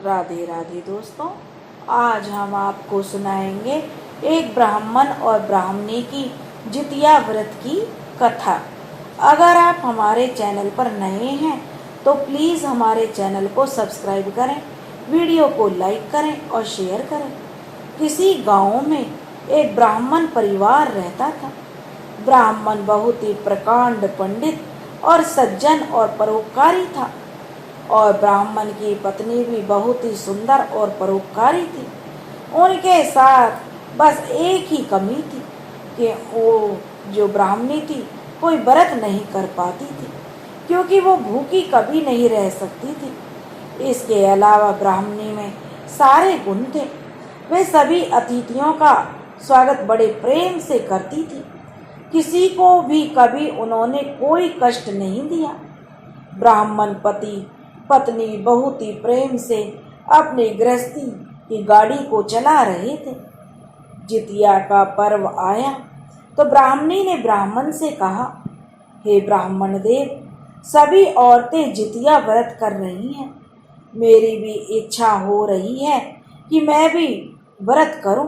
राधे राधे दोस्तों, आज हम आपको सुनाएंगे एक ब्राह्मण और ब्राह्मणी की जितिया व्रत की कथा। अगर आप हमारे चैनल पर नए हैं तो प्लीज़ हमारे चैनल को सब्सक्राइब करें, वीडियो को लाइक करें और शेयर करें। किसी गांव में एक ब्राह्मण परिवार रहता था। ब्राह्मण बहुत ही प्रकांड पंडित और सज्जन और परोपकारी था, और ब्राह्मण की पत्नी भी बहुत ही सुंदर और परोपकारी थी। उनके साथ बस एक ही कमी थी कि वो जो ब्राह्मणी थी कोई व्रत नहीं कर पाती थी, क्योंकि वो भूखी कभी नहीं रह सकती थी। इसके अलावा ब्राह्मणी में सारे गुण थे। वे सभी अतिथियों का स्वागत बड़े प्रेम से करती थी। किसी को भी कभी उन्होंने कोई कष्ट नहीं दिया। ब्राह्मण पति पत्नी बहुत ही प्रेम से अपनी गृहस्थी की गाड़ी को चला रहे थे। जितिया का पर्व आया तो ब्राह्मणी ने ब्राह्मण से कहा, हे ब्राह्मण देव, सभी औरतें जितिया व्रत कर रही हैं। मेरी भी इच्छा हो रही है कि मैं भी व्रत करूं।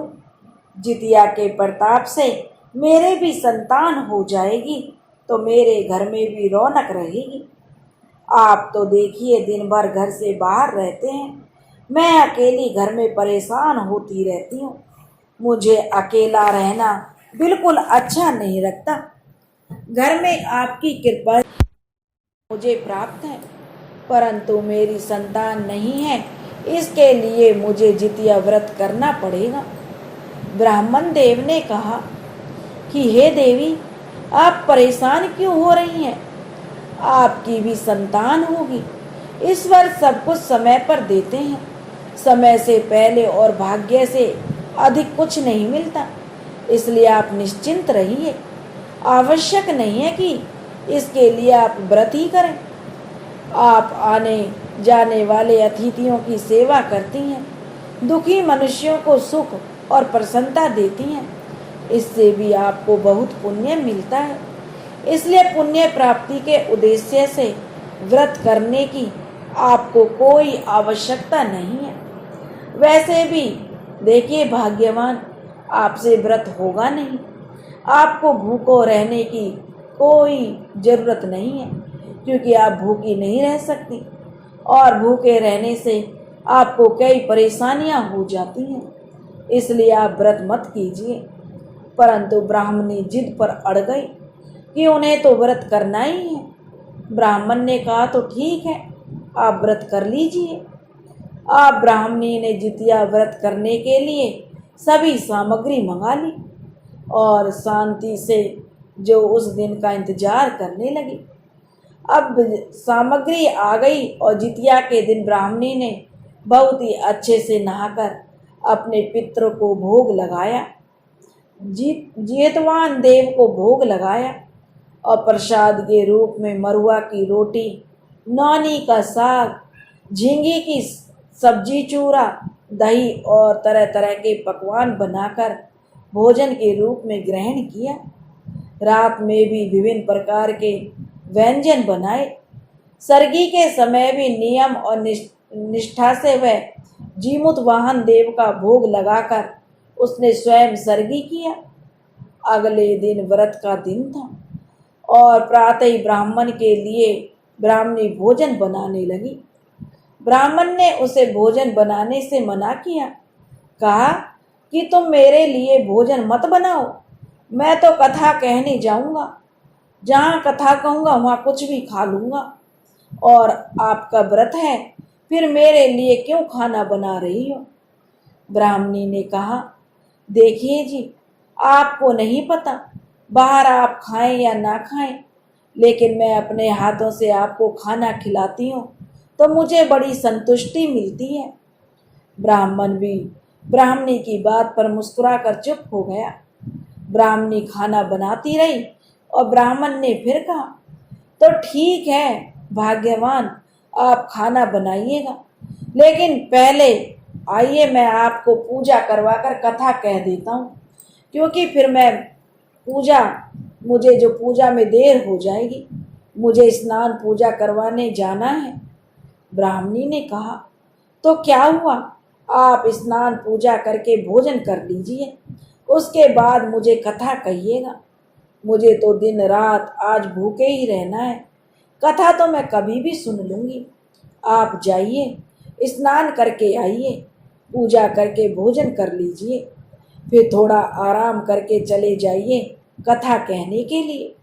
जितिया के प्रताप से मेरे भी संतान हो जाएगी तो मेरे घर में भी रौनक रहेगी। आप तो देखिए दिन भर घर से बाहर रहते हैं, मैं अकेली घर में परेशान होती रहती हूँ। मुझे अकेला रहना बिल्कुल अच्छा नहीं लगता। घर में आपकी कृपा मुझे प्राप्त है, परंतु मेरी संतान नहीं है, इसके लिए मुझे जितिया व्रत करना पड़ेगा। ब्राह्मण देव ने कहा कि हे देवी, आप परेशान क्यों हो रही हैं? आपकी भी संतान होगी। ईश्वर सब कुछ समय पर देते हैं। समय से पहले और भाग्य से अधिक कुछ नहीं मिलता, इसलिए आप निश्चिंत रहिए। आवश्यक नहीं है कि इसके लिए आप व्रत ही करें। आप आने जाने वाले अतिथियों की सेवा करती हैं, दुखी मनुष्यों को सुख और प्रसन्नता देती हैं। इससे भी आपको बहुत पुण्य मिलता है। इसलिए पुण्य प्राप्ति के उद्देश्य से व्रत करने की आपको कोई आवश्यकता नहीं है। वैसे भी देखिए भाग्यवान, आपसे व्रत होगा नहीं। आपको भूखो रहने की कोई जरूरत नहीं है, क्योंकि आप भूखी नहीं रह सकती, और भूखे रहने से आपको कई परेशानियां हो जाती हैं। इसलिए आप व्रत मत कीजिए। परंतु ब्राह्मणी जिद पर अड़ गई कि उन्हें तो व्रत करना ही है। ब्राह्मण ने कहा, तो ठीक है, आप व्रत कर लीजिए। आप ब्राह्मणी ने जितिया व्रत करने के लिए सभी सामग्री मंगा ली और शांति से जो उस दिन का इंतजार करने लगी। अब सामग्री आ गई और जितिया के दिन ब्राह्मणी ने बहुत ही अच्छे से नहाकर अपने पितरों को भोग लगाया, जेतवान देव को भोग लगाया, और प्रसाद के रूप में मरुआ की रोटी, नौनी का साग, झींगे की सब्जी, चूरा, दही और तरह तरह के पकवान बनाकर भोजन के रूप में ग्रहण किया। रात में भी विभिन्न प्रकार के व्यंजन बनाए। सर्गी के समय भी नियम और निष्ठा से वह जीमूत वाहन देव का भोग लगाकर उसने स्वयं सर्गी किया। अगले दिन व्रत का दिन था और प्रातः ही ब्राह्मण के लिए ब्राह्मणी भोजन बनाने लगी। ब्राह्मण ने उसे भोजन बनाने से मना किया, कहा कि तुम मेरे लिए भोजन मत बनाओ, मैं तो कथा कहने जाऊंगा। जहाँ कथा कहूँगा वहाँ कुछ भी खा लूँगा, और आपका व्रत है, फिर मेरे लिए क्यों खाना बना रही हो? ब्राह्मणी ने कहा, देखिए जी, आपको नहीं पता बाहर आप खाएं या ना खाएं, लेकिन मैं अपने हाथों से आपको खाना खिलाती हूँ तो मुझे बड़ी संतुष्टि मिलती है। ब्राह्मण भी ब्राह्मणी की बात पर मुस्कुराकर चुप हो गया। ब्राह्मणी खाना बनाती रही और ब्राह्मण ने फिर कहा, तो ठीक है भाग्यवान, आप खाना बनाइएगा, लेकिन पहले आइए मैं आपको पूजा करवाकर कथा कह देता हूँ, क्योंकि फिर मुझे जो पूजा में देर हो जाएगी। मुझे स्नान पूजा करवाने जाना है। ब्राह्मणी ने कहा, तो क्या हुआ, आप स्नान पूजा करके भोजन कर लीजिए, उसके बाद मुझे कथा कहिएगा। मुझे तो दिन रात आज भूखे ही रहना है। कथा तो मैं कभी भी सुन लूंगी। आप जाइए, स्नान करके आइए, पूजा करके भोजन कर लीजिए, फिर थोड़ा आराम करके चले जाइए कथा कहने के लिए।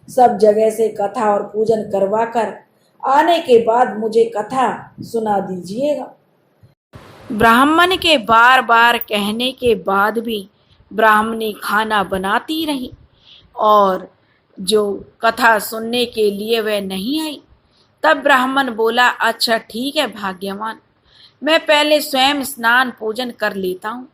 सब जगह से कथा और पूजन करवा कर आने के बाद मुझे कथा सुना दीजिएगा। ब्राह्मण के बार बार कहने के बाद भी ब्राह्मणी खाना बनाती रही और जो कथा सुनने के लिए वह नहीं आई। तब ब्राह्मण बोला, अच्छा ठीक है भाग्यवान, मैं पहले स्वयं स्नान पूजन कर लेता हूँ,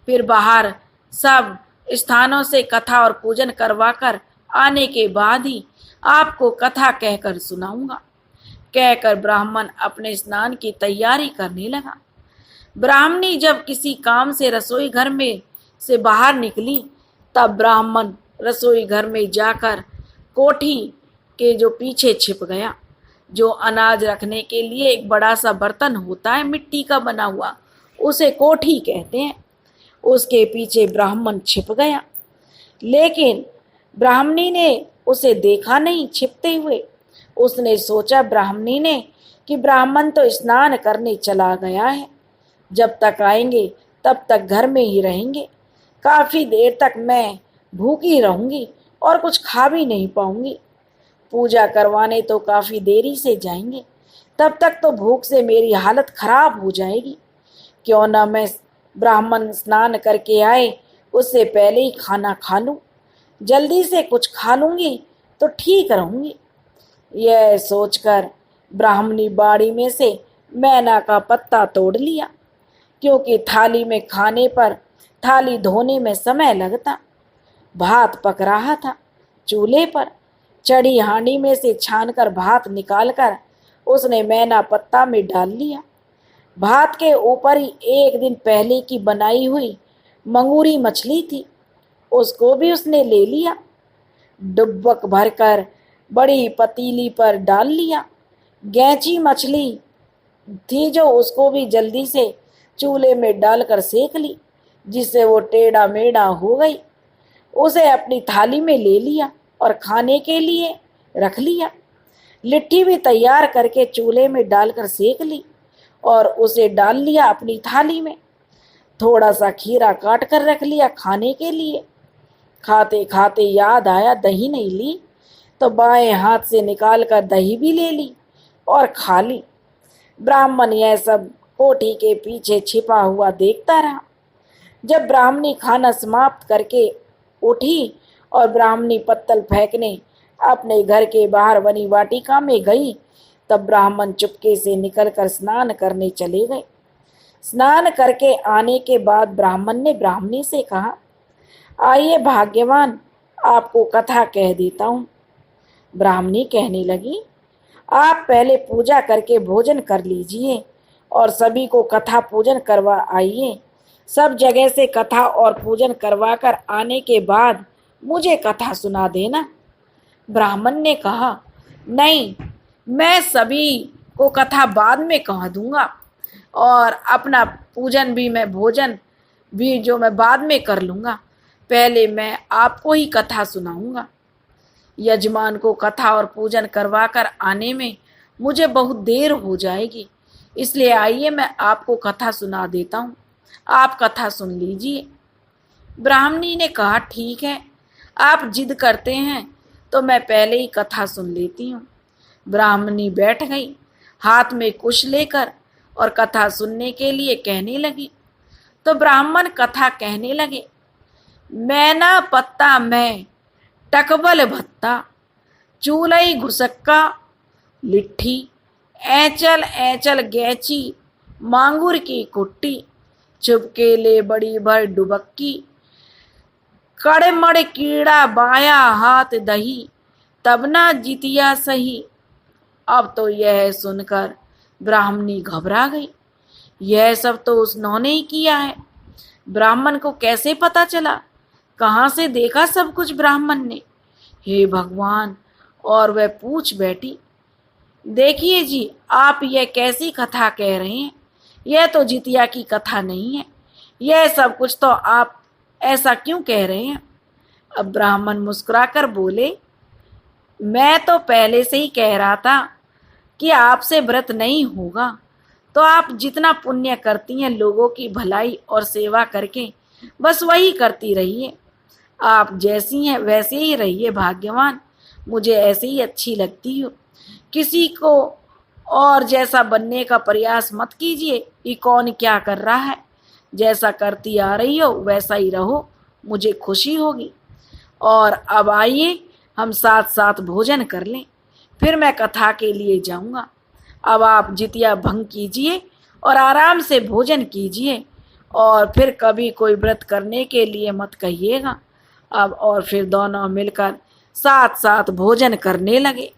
फिर बाहर सब स्थानों से कथा और पूजन करवा कर आने के बाद ही आपको कथा कहकर सुनाऊंगा। कहकर ब्राह्मण अपने स्नान की तैयारी करने लगा। ब्राह्मणी जब किसी काम से रसोई घर में से बाहर निकली, तब ब्राह्मण रसोई घर में जाकर कोठी के जो पीछे छिप गया। जो अनाज रखने के लिए एक बड़ा सा बर्तन होता है मिट्टी का बना हुआ, उसे कोठी कहते हैं, उसके पीछे ब्राह्मण छिप गया। लेकिन ब्राह्मणी ने उसे देखा नहीं छिपते हुए। उसने सोचा ब्राह्मणी ने कि ब्राह्मण तो स्नान करने चला गया है, जब तक आएंगे तब तक घर में ही रहेंगे, काफी देर तक मैं भूखी रहूंगी और कुछ खा भी नहीं पाऊंगी। पूजा करवाने तो काफी देरी से जाएंगे, तब तक तो भूख से मेरी हालत खराब हो जाएगी। क्यों ना मैं ब्राह्मण स्नान करके आए उससे पहले ही खाना खा लूं, जल्दी से कुछ खा लूंगी तो ठीक रहूंगी। यह सोचकर ब्राह्मणी बाड़ी में से मैना का पत्ता तोड़ लिया, क्योंकि थाली में खाने पर थाली धोने में समय लगता। भात पक रहा था चूल्हे पर। चढ़ी हांडी में से छानकर भात निकालकर उसने मैना पत्ता में डाल लिया। भात के ऊपर ही एक दिन पहले की बनाई हुई मंगूरी मछली थी, उसको भी उसने ले लिया। डुब्बक भरकर बड़ी पतीली पर डाल लिया। गैंची मछली थी जो उसको भी जल्दी से चूल्हे में डालकर सेक ली, जिससे वो टेढ़ा मेढ़ा हो गई। उसे अपनी थाली में ले लिया और खाने के लिए रख लिया। लिट्टी भी तैयार करके चूल्हे में डालकर सेक ली और उसे डाल लिया अपनी थाली में। थोड़ा सा खीरा काट कर रख लिया खाने के लिए। खाते खाते याद आया दही नहीं ली, तो बाएं हाथ से निकाल कर दही भी ले ली और खा ली। ब्राह्मण यह सब कोठी के पीछे छिपा हुआ देखता रहा। जब ब्राह्मणी खाना समाप्त करके उठी और ब्राह्मणी पत्तल फेंकने अपने घर के बाहर बनी वाटिका में गई, तब ब्राह्मण चुपके से निकलकर स्नान करने चले गए। स्नान करके आने के बाद ब्राह्मण ने ब्राह्मणी से कहा, आइए भाग्यवान, आपको कथा कह देता हूँ। ब्राह्मणी कहने लगी, आप पहले पूजा करके भोजन कर लीजिए और सभी को कथा पूजन करवा आइए। सब जगह से कथा और पूजन करवा कर आने के बाद मुझे कथा सुना देना। ब्राह्मण ने कहा, नहीं, मैं सभी को कथा बाद में कह दूंगा और अपना पूजन भी, मैं भोजन भी जो मैं बाद में कर लूँगा, पहले मैं आपको ही कथा सुनाऊंगा। यजमान को कथा और पूजन करवा कर आने में मुझे बहुत देर हो जाएगी, इसलिए आइए मैं आपको कथा सुना देता हूँ, आप कथा सुन लीजिए। ब्राह्मणी ने कहा, ठीक है, आप जिद करते हैं तो मैं पहले ही कथा सुन लेती हूँ। ब्राह्मणी बैठ गई, हाथ में कुश लेकर, और कथा सुनने के लिए कहने लगी। तो ब्राह्मण कथा कहने लगे, मैना पत्ता मैं टकबल भत्ता, चूलई घुसक्का लिट्ठी, ऐचल ऐचल गैची मांगुर की कुट्टी, चुपके ले बड़ी भर डुबक्की, कड़मड़ कीड़ा बाया हाथ दही, तब ना जितिया सही। अब तो यह सुनकर ब्राह्मणी घबरा गई। यह सब तो उन्होंने ही किया है। ब्राह्मण को कैसे पता चला? कहाँ से देखा सब कुछ ब्राह्मण ने? हे भगवान! और वह पूछ बैठी, देखिए जी, आप यह कैसी कथा कह रहे हैं? यह तो जितिया की कथा नहीं है। यह सब कुछ तो आप ऐसा क्यों कह रहे हैं? अब ब्राह्मण मुस्कुराकर बोले, मैं तो पहले से ही कह रहा था कि आपसे व्रत नहीं होगा, तो आप जितना पुण्य करती हैं लोगों की भलाई और सेवा करके, बस वही करती रहिए। आप जैसी हैं वैसे ही रहिए भाग्यवान। मुझे ऐसे ही अच्छी लगती हो। किसी को और जैसा बनने का प्रयास मत कीजिए कि कौन क्या कर रहा है। जैसा करती आ रही हो वैसा ही रहो, मुझे खुशी होगी। और अब आइए हम साथ साथ भोजन कर लें, फिर मैं कथा के लिए जाऊंगा। अब आप जितिया भंग कीजिए और आराम से भोजन कीजिए, और फिर कभी कोई व्रत करने के लिए मत कहिएगा। अब और फिर दोनों मिलकर साथ साथ भोजन करने लगे।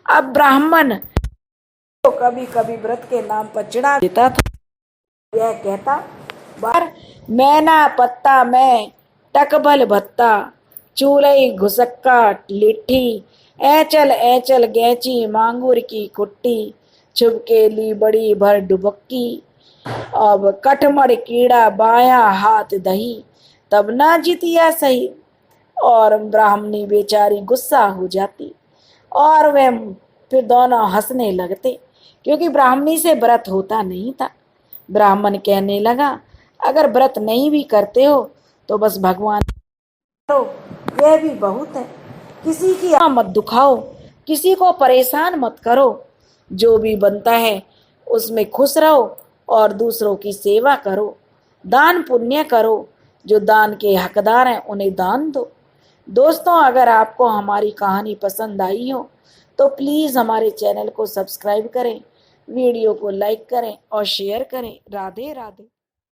अब ब्राह्मण तो कभी कभी व्रत के नाम पर चिढ़ा देता था। यह कहता, बार मैना पत्ता में टकबल भत्ता, चूलई घुसक्का लिट्ठी, ऐचल ऐचल गैची मांगूर की कुट्टी, छुपके ली बड़ी भर डुबक्की, अब कटमर कीड़ा बाया हाथ दही, तब ना जितिया सही। और ब्राह्मणी बेचारी गुस्सा हो जाती और वे फिर दोनों हंसने लगते, क्योंकि ब्राह्मणी से व्रत होता नहीं था। ब्राह्मण कहने लगा, अगर व्रत नहीं भी करते हो तो बस भगवान तो यह भी बहुत है। किसी की मत दुखाओ, किसी को परेशान मत करो। जो भी बनता है उसमें खुश रहो और दूसरों की सेवा करो। दान पुण्य करो, जो दान के हकदार हैं उन्हें दान दो। दोस्तों, अगर आपको हमारी कहानी पसंद आई हो तो प्लीज़ हमारे चैनल को सब्सक्राइब करें, वीडियो को लाइक करें और शेयर करें। राधे राधे।